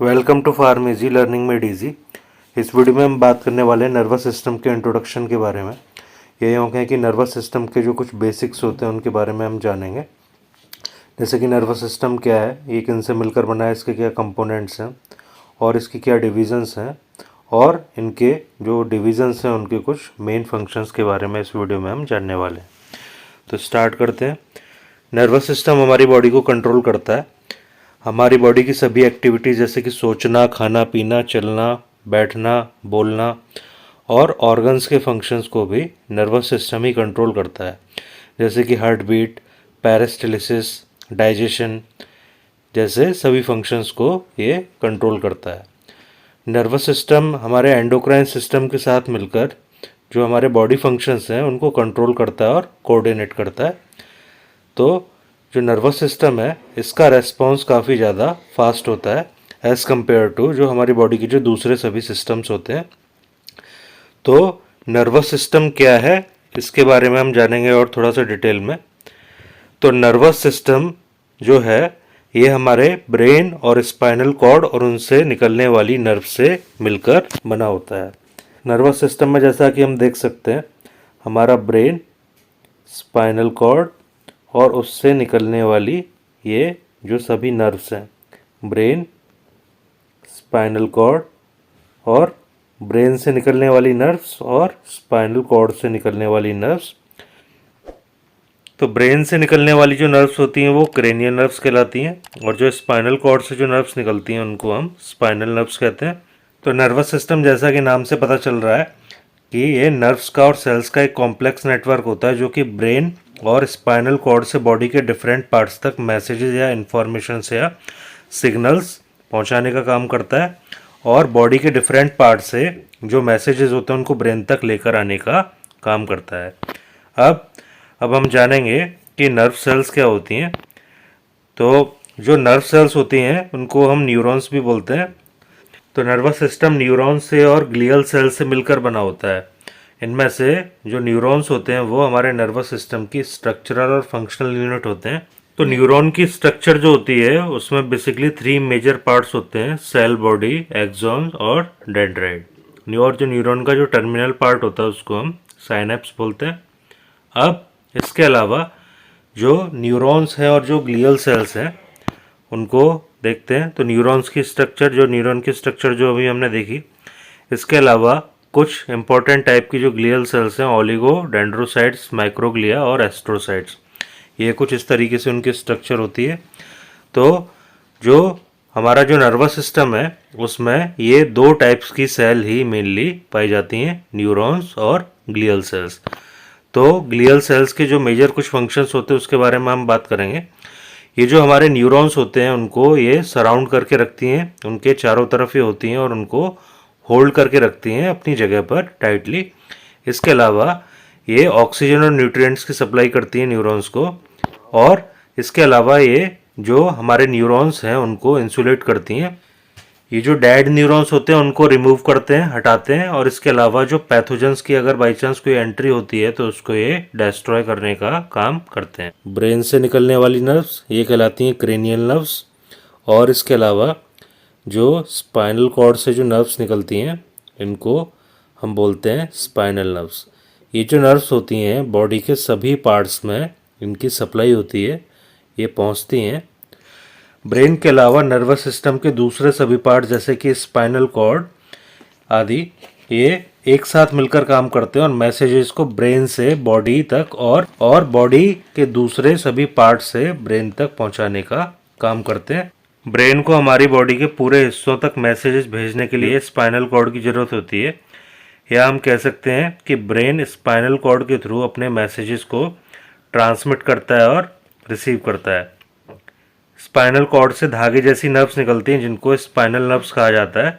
Welcome to Pharm Easy learning made easy. इस video में हम बात करने वाले हैं नर्वस सिस्टम के इंट्रोडक्शन के बारे में। ये यूँ कहें कि नर्वस सिस्टम के जो कुछ बेसिक्स होते हैं उनके बारे में हम जानेंगे। जैसे कि नर्वस सिस्टम क्या है, ये किन से मिलकर बना है, इसके क्या कंपोनेंट्स हैं और इसकी क्या डिविज़न्स हैं, और इनके जो डिविज़न्स हैं उनके कुछ मेन फंक्शंस के बारे में इस वीडियो में हम जानने वाले हैं। तो स्टार्ट करते हैं। नर्वस सिस्टम हमारी बॉडी को कंट्रोल करता है। हमारी बॉडी की सभी एक्टिविटीज़ जैसे कि सोचना, खाना पीना, चलना, बैठना, बोलना और ऑर्गन्स के फंक्शंस को भी नर्वस सिस्टम ही कंट्रोल करता है। जैसे कि हार्ट बीट, पेरिस्टाल्सिस, डाइजेशन जैसे सभी फंक्शंस को ये कंट्रोल करता है। नर्वस सिस्टम हमारे एंडोक्राइन सिस्टम के साथ मिलकर जो हमारे बॉडी फंक्शंस हैं उनको कंट्रोल करता है और कोऑर्डिनेट करता है। तो जो नर्वस सिस्टम है इसका रेस्पॉन्स काफ़ी ज़्यादा फास्ट होता है एज़ कम्पेयर टू जो हमारी बॉडी के जो दूसरे सभी सिस्टम्स होते हैं। तो नर्वस सिस्टम क्या है इसके बारे में हम जानेंगे और थोड़ा सा डिटेल में। तो नर्वस सिस्टम जो है ये हमारे ब्रेन और स्पाइनल कॉर्ड और उनसे निकलने वाली नर्व से मिलकर बना होता है। नर्वस सिस्टम में जैसा कि हम देख सकते हैं हमारा ब्रेन, स्पाइनल कॉर्ड और उससे निकलने वाली ये जो सभी नर्व्स हैं, ब्रेन, स्पाइनल कॉर्ड और ब्रेन से निकलने वाली नर्व्स और स्पाइनल कॉर्ड से निकलने वाली नर्व्स। तो ब्रेन से निकलने वाली जो नर्व्स होती हैं वो क्रेनियल नर्व्स कहलाती हैं और जो स्पाइनल कॉर्ड से जो नर्व्स निकलती हैं उनको हम स्पाइनल नर्व्स कहते हैं। तो नर्वस सिस्टम जैसा कि नाम से पता चल रहा है कि ये नर्व्स का और सेल्स का एक कॉम्प्लेक्स नेटवर्क होता है जो कि ब्रेन और स्पाइनल कॉर्ड से बॉडी के डिफरेंट पार्ट्स तक मैसेजेस या इंफॉर्मेशन या सिग्नल्स पहुंचाने का काम करता है और बॉडी के डिफरेंट पार्ट से जो मैसेजेस होते हैं उनको ब्रेन तक लेकर आने का काम करता है। अब हम जानेंगे कि नर्व सेल्स क्या होती हैं। तो जो नर्व सेल्स होती हैं उनको हम न्यूरॉन्स भी बोलते हैं। तो नर्वस सिस्टम न्यूरॉन्स से और ग्लियल सेल्स से मिलकर बना होता है। इनमें से जो न्यूरॉन्स होते हैं वो हमारे नर्वस सिस्टम की स्ट्रक्चरल और फंक्शनल यूनिट होते हैं। तो न्यूरॉन की स्ट्रक्चर जो होती है उसमें बेसिकली 3 मेजर पार्ट्स होते हैं, सेल बॉडी, एक्सॉन और डेंड्राइट। और जो न्यूरॉन का जो टर्मिनल पार्ट होता है उसको हम साइनेप्स बोलते हैं। अब इसके अलावा जो न्यूरॉन्स हैं और जो ग्लियल सेल्स हैं उनको देखते हैं। तो न्यूरॉन की स्ट्रक्चर जो अभी हमने देखी, इसके अलावा कुछ इंपॉर्टेंट टाइप की जो ग्लियल सेल्स हैं, ओलिगो डेंड्रोसाइट्स, माइक्रोग्लिया और एस्ट्रोसाइट्स, ये कुछ इस तरीके से उनकी स्ट्रक्चर होती है। तो जो हमारा जो नर्वस सिस्टम है उसमें ये 2 टाइप्स की सेल ही मेनली पाई जाती हैं, न्यूरॉन्स और ग्लियल सेल्स। तो ग्लियल सेल्स के जो मेजर कुछ फंक्शंस होते हैं उसके बारे में हम बात करेंगे। ये जो हमारे न्यूरॉन्स होते हैं उनको ये सराउंड करके रखती हैं, उनके चारों तरफ ये होती हैं और उनको होल्ड करके रखती हैं अपनी जगह पर टाइटली। इसके अलावा ये ऑक्सीजन और न्यूट्रिएंट्स की सप्लाई करती हैं न्यूरॉन्स को, और इसके अलावा ये जो हमारे न्यूरॉन्स हैं उनको इंसुलेट करती हैं। ये जो डेड न्यूरॉन्स होते हैं उनको रिमूव करते हैं, हटाते हैं, और इसके अलावा जो पैथोजेंस की अगर बाई चांस कोई एंट्री होती है तो उसको ये डिस्ट्रॉय करने का काम करते हैं। ब्रेन से निकलने वाली नर्व्स ये कहलाती हैं क्रेनियल नर्व्स, और इसके अलावा जो स्पाइनल कॉर्ड से जो नर्व्स निकलती हैं इनको हम बोलते हैं स्पाइनल नर्व्स। ये जो नर्व्स होती हैं बॉडी के सभी पार्ट्स में इनकी सप्लाई होती है, ये पहुंचती हैं। ब्रेन के अलावा नर्वस सिस्टम के दूसरे सभी पार्ट जैसे कि स्पाइनल कॉर्ड आदि ये एक साथ मिलकर काम करते हैं और मैसेजेस को ब्रेन से बॉडी तक और बॉडी के दूसरे सभी पार्ट से ब्रेन तक पहुंचाने का काम करते हैं। ब्रेन को हमारी बॉडी के पूरे हिस्सों तक मैसेजेस भेजने के लिए स्पाइनल कॉर्ड की ज़रूरत होती है, या हम कह सकते हैं कि ब्रेन स्पाइनल कॉर्ड के थ्रू अपने मैसेजेस को ट्रांसमिट करता है और रिसीव करता है। स्पाइनल कॉर्ड से धागे जैसी नर्व्स निकलती हैं जिनको स्पाइनल नर्व्स कहा जाता है,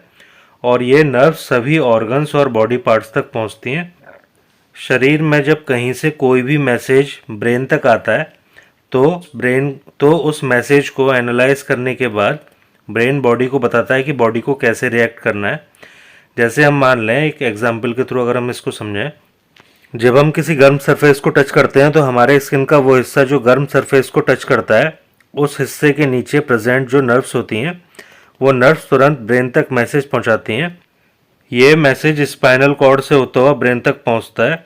और ये नर्व्स सभी ऑर्गन्स और बॉडी पार्ट्स तक पहुंचती हैं। शरीर में जब कहीं से कोई भी मैसेज ब्रेन तक आता है तो ब्रेन उस मैसेज को एनालाइज करने के बाद ब्रेन बॉडी को बताता है कि बॉडी को कैसे रिएक्ट करना है। जैसे हम मान लें, एक एग्जांपल के थ्रू अगर हम इसको समझें, जब हम किसी गर्म सरफेस को टच करते हैं तो हमारे स्किन का वो हिस्सा जो गर्म सरफेस को टच करता है उस हिस्से के नीचे प्रेजेंट जो नर्व्स होती हैं वो नर्व्स तुरंत ब्रेन तक मैसेज पहुंचाती हैं। ये मैसेज स्पाइनल कॉर्ड से होता हुआ ब्रेन तक पहुंचता है।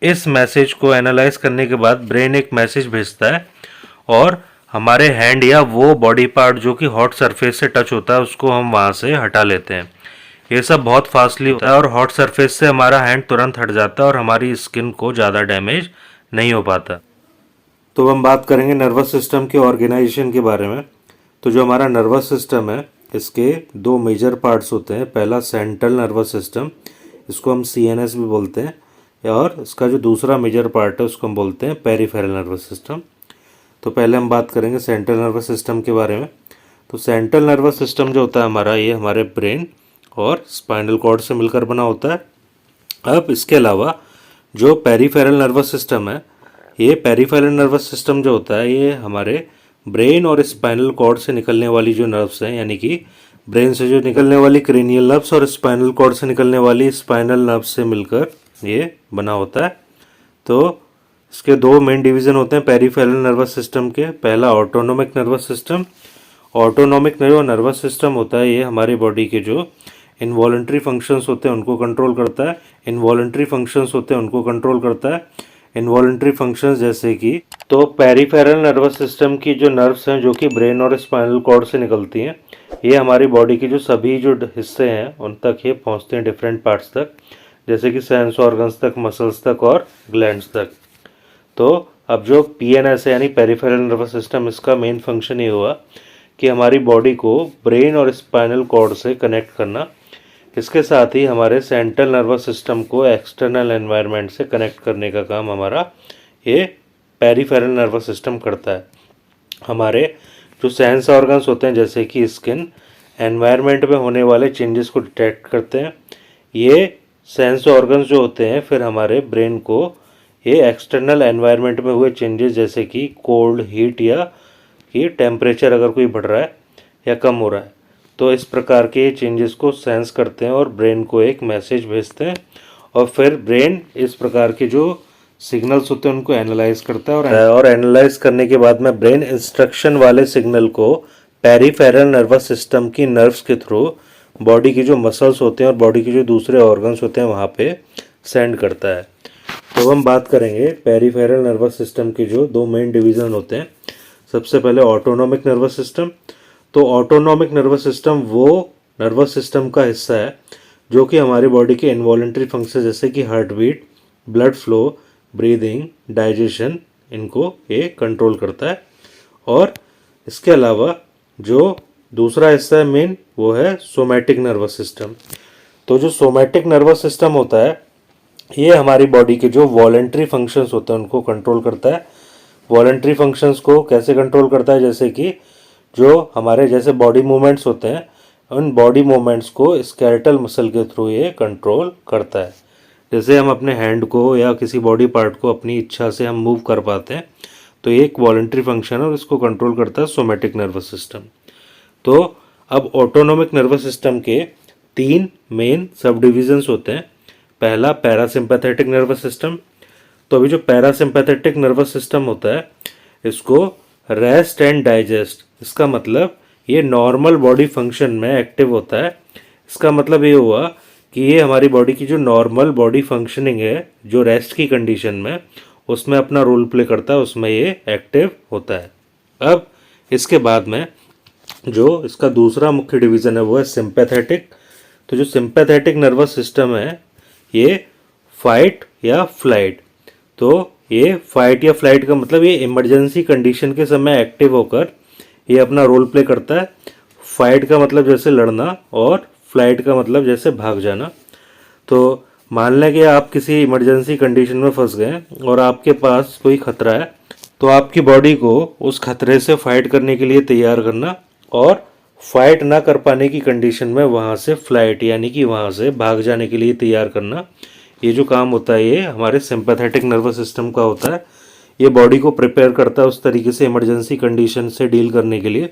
इस मैसेज को एनालाइज करने के बाद ब्रेन एक मैसेज भेजता है और हमारे हैंड या वो बॉडी पार्ट जो कि हॉट सरफेस से टच होता है उसको हम वहाँ से हटा लेते हैं। ये सब बहुत फास्टली होता है और हॉट सरफेस से हमारा हैंड तुरंत हट जाता है और हमारी स्किन को ज़्यादा डैमेज नहीं हो पाता। तो हम बात करेंगे नर्वस सिस्टम के ऑर्गेनाइजेशन के बारे में। तो जो हमारा नर्वस सिस्टम है इसके दो मेजर पार्ट्स होते हैं। पहला सेंट्रल नर्वस सिस्टम, इसको हम CNS भी बोलते हैं, और इसका जो दूसरा मेजर पार्ट है उसको हम बोलते हैं पेरिफेरल नर्वस सिस्टम। तो पहले हम बात करेंगे सेंट्रल नर्वस सिस्टम के बारे में। तो सेंट्रल नर्वस सिस्टम जो होता है हमारा, ये हमारे ब्रेन और स्पाइनल कॉर्ड से मिलकर बना होता है। अब इसके अलावा जो पेरिफेरल नर्वस सिस्टम है, ये पेरिफेरल नर्वस सिस्टम जो होता है ये हमारे ब्रेन और स्पाइनल कॉर्ड से निकलने वाली जो नर्व्स हैं, यानी कि ब्रेन से जो निकलने वाली क्रेनियल नर्व्स और स्पाइनल कॉर्ड से निकलने वाली स्पाइनल नर्व्स से मिलकर ये बना होता है। तो इसके दो मेन डिवीज़न होते हैं पेरिफेरल नर्वस सिस्टम के। पहला ऑटोनोमिक नर्वस सिस्टम। ऑटोनोमिक जो नर्वस सिस्टम होता है ये हमारी बॉडी के जो इनवॉलंटरी फंक्शंस होते हैं उनको कंट्रोल करता है। इनवॉलंटरी फंक्शंस होते हैं उनको कंट्रोल करता है। इनवॉलंटरी फंक्शंस जैसे कि, तो पेरिफेरल नर्वस सिस्टम की जो नर्व्स हैं जो कि ब्रेन और स्पाइनल कॉर्ड से निकलती हैं, ये हमारी बॉडी की जो सभी जो हिस्से हैं उन तक ये पहुंचते हैं, डिफरेंट पार्ट्स तक, जैसे कि सेंस ऑर्गन्स तक, मसल्स तक और ग्लैंड्स तक। तो अब जो PNS है यानी पेरिफेरल नर्वस सिस्टम, इसका मेन फंक्शन ये हुआ कि हमारी बॉडी को ब्रेन और स्पाइनल कॉर्ड से कनेक्ट करना। इसके साथ ही हमारे सेंट्रल नर्वस सिस्टम को एक्सटर्नल एनवायरनमेंट से कनेक्ट करने का काम हमारा ये पेरिफेरल नर्वस सिस्टम करता है। हमारे जो सेंस ऑर्गन्स होते हैं जैसे कि स्किन, एनवायरनमेंट में होने वाले चेंजेस को डिटेक्ट करते हैं। ये सेंस ऑर्गन्स जो होते हैं फिर हमारे ब्रेन को ये एक्सटर्नल एनवायरनमेंट में हुए चेंजेस जैसे कि कोल्ड, हीट या कि टेम्परेचर अगर कोई बढ़ रहा है या कम हो रहा है, तो इस प्रकार के चेंजेस को सेंस करते हैं और ब्रेन को एक मैसेज भेजते हैं। और फिर ब्रेन इस प्रकार के जो सिग्नल्स होते हैं उनको एनालाइज करता है और एनालाइज करने के बाद में ब्रेन इंस्ट्रक्शन वाले सिग्नल को पेरिफेरल नर्वस सिस्टम की नर्व्स के थ्रू बॉडी की जो मसल्स होते हैं और बॉडी के जो दूसरे ऑर्गन्स होते हैं वहाँ पे सेंड करता है। तो हम बात करेंगे पेरिफेरल नर्वस सिस्टम के जो दो मेन डिवीज़न होते हैं। सबसे पहले ऑटोनोमिक नर्वस सिस्टम। तो ऑटोनोमिक नर्वस सिस्टम वो नर्वस सिस्टम का हिस्सा है जो कि हमारी बॉडी के इनवॉलंटरी फंक्शन जैसे कि heart beat, blood flow, breathing, digestion, इनको ये कंट्रोल करता है। और इसके अलावा जो दूसरा हिस्सा है मेन, वो है सोमैटिक नर्वस सिस्टम। तो जो सोमैटिक नर्वस सिस्टम होता है ये हमारी बॉडी के जो वॉलंटरी फंक्शंस होते हैं उनको कंट्रोल करता है। वॉलंटरी फंक्शंस को कैसे कंट्रोल करता है, जैसे कि जो हमारे जैसे बॉडी मूवमेंट्स होते हैं उन बॉडी मूवमेंट्स को स्केलेटल मसल के थ्रू ये कंट्रोल करता है। जैसे हम अपने हैंड को या किसी बॉडी पार्ट को अपनी इच्छा से हम मूव कर पाते हैं, तो ये एक वॉलंटरी फंक्शन है और इसको कंट्रोल करता है सोमैटिक नर्वस सिस्टम। तो अब ऑटोनोमिक नर्वस सिस्टम के तीन मेन सब डिविजन्स होते हैं। पहला पैरासिम्पैथेटिक नर्वस सिस्टम। तो अभी जो पैरासिम्पैथेटिक नर्वस सिस्टम होता है इसको रेस्ट एंड डाइजेस्ट, इसका मतलब ये नॉर्मल बॉडी फंक्शन में एक्टिव होता है। इसका मतलब ये हुआ कि ये हमारी बॉडी की जो नॉर्मल बॉडी फंक्शनिंग है जो रेस्ट की कंडीशन में उसमें अपना रोल प्ले करता है, उसमें ये एक्टिव होता है। अब इसके बाद में जो इसका दूसरा मुख्य डिवीज़न है वो है सिंपैथेटिक। तो जो सिंपैथेटिक नर्वस सिस्टम है ये फाइट या फ्लाइट। तो ये फाइट या फ्लाइट का मतलब ये इमरजेंसी कंडीशन के समय एक्टिव होकर ये अपना रोल प्ले करता है। फाइट का मतलब जैसे लड़ना और फ्लाइट का मतलब जैसे भाग जाना। तो मान लें कि आप किसी इमरजेंसी कंडीशन में फंस गए और आपके पास कोई खतरा है, तो आपकी बॉडी को उस खतरे से फाइट करने के लिए तैयार करना और फाइट ना कर पाने की कंडीशन में वहाँ से फ्लाइट यानी कि वहाँ से भाग जाने के लिए तैयार करना, ये जो काम होता है ये हमारे सिंपैथेटिक नर्वस सिस्टम का होता है। ये बॉडी को प्रिपेयर करता है उस तरीके से इमरजेंसी कंडीशन से डील करने के लिए।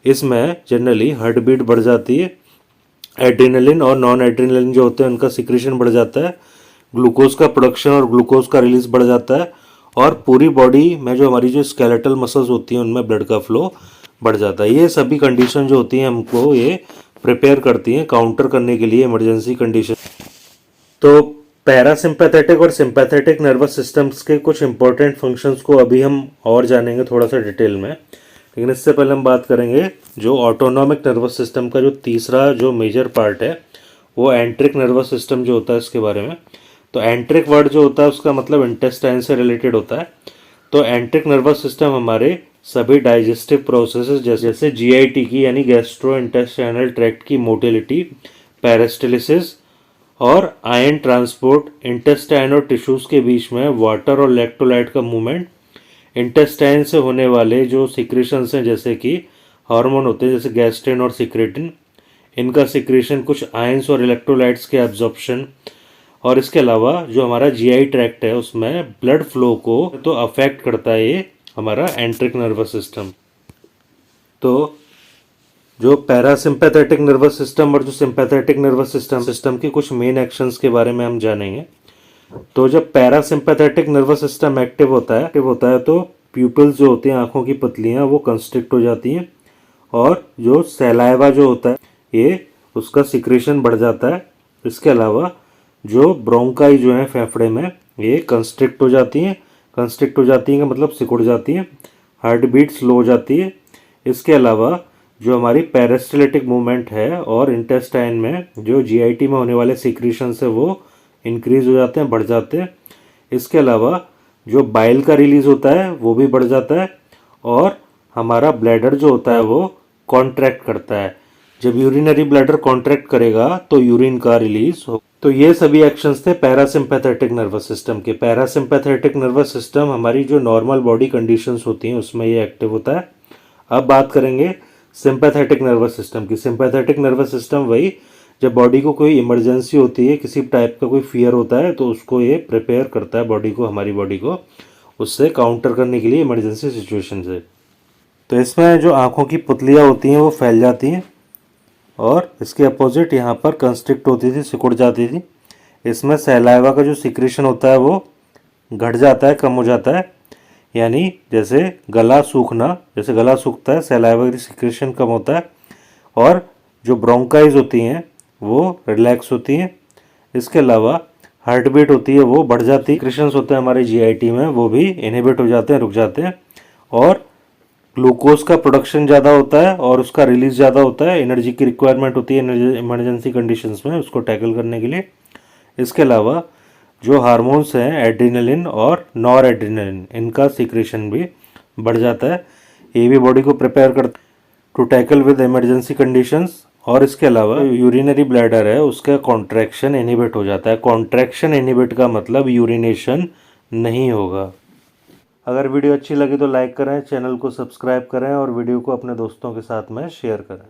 इसमें जनरली हार्ट बीट बढ़ जाती है, एड्रेनलिन और नॉन एड्रेनलिन जो होते हैं उनका सिक्रेशन बढ़ जाता है, ग्लूकोज का प्रोडक्शन और ग्लूकोज का रिलीज बढ़ जाता है और पूरी बॉडी में जो हमारी जो स्केलेटल मसल्स होती हैं उनमें ब्लड का फ्लो बढ़ जाता है। ये सभी कंडीशन जो होती हैं हमको ये प्रिपेयर करती हैं काउंटर करने के लिए इमरजेंसी कंडीशन। तो पैरासिम्पैथेटिक और सिंपैथेटिक नर्वस सिस्टम्स के कुछ इंपॉर्टेंट फंक्शंस को अभी हम और जानेंगे थोड़ा सा डिटेल में, लेकिन इससे पहले हम बात करेंगे जो ऑटोनॉमिक नर्वस सिस्टम का जो तीसरा जो मेजर पार्ट है वो एंट्रिक नर्वस सिस्टम जो होता है इसके बारे में। तो एंट्रिक वर्ड जो होता है उसका मतलब इंटेस्टाइन से रिलेटेड होता है। तो एंट्रिक नर्वस सिस्टम हमारे सभी डाइजेस्टिव प्रोसेसेस जैसे जीआईटी की यानी गैस्ट्रो इंटेस्टाइनल ट्रैक्ट की मोटिलिटी, पेरिस्टालिसिस और आयन ट्रांसपोर्ट, इंटेस्टाइन और टिश्यूज के बीच में वाटर और इलेक्ट्रोलाइट का मूवमेंट, इंटेस्टाइन से होने वाले जो सिक्रेशंस हैं जैसे कि हार्मोन होते हैं जैसे गैस्ट्रिन और सिक्रेटिन, इनका सिक्रेशन, कुछ आयंस और इलेक्ट्रोलाइट्स के एब्जॉर्प्शन, और इसके अलावा जो हमारा जीआई ट्रैक्ट है उसमें ब्लड फ्लो को तो अफेक्ट करता है ये हमारा एंट्रिक नर्वस सिस्टम। तो जो पैरासिम्पैथेटिक नर्वस सिस्टम और जो सिंपैथेटिक नर्वस सिस्टम के कुछ मेन एक्शंस के बारे में हम जानेंगे। तो जब पैरासिम्पैथेटिक नर्वस सिस्टम एक्टिव होता है तो प्यूपिल्स जो होती हैं, आंखों की पतलियां, वो कंस्ट्रिक्ट हो जाती हैं और जो सैलाइवा जो होता है ये उसका सिक्रेशन बढ़ जाता है। इसके अलावा जो ब्रोंकाई जो है फेफड़े में ये कंस्ट्रिक्ट हो जाती हैं का मतलब सिकुड़ जाती हैं, हार्ट बीट स्लो हो जाती है। इसके अलावा जो हमारी पेरिस्टालिटिक मूवमेंट है और इंटेस्टाइन में जो जीआईटी में होने वाले सिक्रीशंस है वो इंक्रीज हो जाते हैं, बढ़ जाते हैं। इसके अलावा जो बाइल का रिलीज होता है वो भी बढ़ जाता है और हमारा ब्लैडर जो होता है वो कॉन्ट्रैक्ट करता है। जब यूरिनरी ब्लैडर कॉन्ट्रैक्ट करेगा तो यूरिन का रिलीज हो। तो ये सभी एक्शंस थे पैरासिम्पैथेटिक नर्वस सिस्टम के। पैरासिम्पैथेटिक नर्वस सिस्टम हमारी जो नॉर्मल बॉडी कंडीशंस होती हैं उसमें ये एक्टिव होता है। अब बात करेंगे सिंपैथेटिक नर्वस सिस्टम की। सिंपैथेटिक नर्वस सिस्टम वही जब बॉडी को कोई इमरजेंसी होती है, किसी टाइप का कोई फियर होता है तो उसको ये प्रिपेयर करता है बॉडी को, हमारी बॉडी को उससे काउंटर करने के लिए इमरजेंसी सिचुएशन से। तो इसमें जो आँखों की पुतलियाँ होती हैं वो फैल जाती हैं और इसके अपोजिट यहाँ पर कंस्ट्रिक्ट होती थी, सिकुड़ जाती थी। इसमें सैलाइवा का जो सिक्रेशन होता है वो घट जाता है, कम हो जाता है, यानी जैसे गला सूखना, जैसे गला सूखता है सैलाइवा की सिक्रेशन कम होता है और जो ब्रोंकाइज होती हैं वो रिलैक्स होती हैं। इसके अलावा हार्ट बीट होती है वो बढ़ जाती है, सिक्रेशंस होते हैं हमारे जीआईटी में वो भी इनहिबिट हो जाते हैं, रुक जाते हैं और ग्लूकोज का प्रोडक्शन ज़्यादा होता है और उसका रिलीज ज़्यादा होता है। एनर्जी की रिक्वायरमेंट होती है इमरजेंसी कंडीशंस में उसको टैकल करने के लिए। इसके अलावा जो हार्मोन्स हैं एड्रेनलिन और नॉर एड्रेनलिन, इनका सिक्रेशन भी बढ़ जाता है। ये भी बॉडी को प्रिपेयर करता है to tackle with emergency conditions. और इसके अलावा यूरिनरी ब्लैडर है उसका कॉन्ट्रैक्शन इनहिबिट हो जाता है। कॉन्ट्रैक्शन इनहिबिट का मतलब यूरिनेशन नहीं होगा। अगर वीडियो अच्छी लगी तो लाइक करें, चैनल को सब्सक्राइब करें और वीडियो को अपने दोस्तों के साथ में शेयर करें।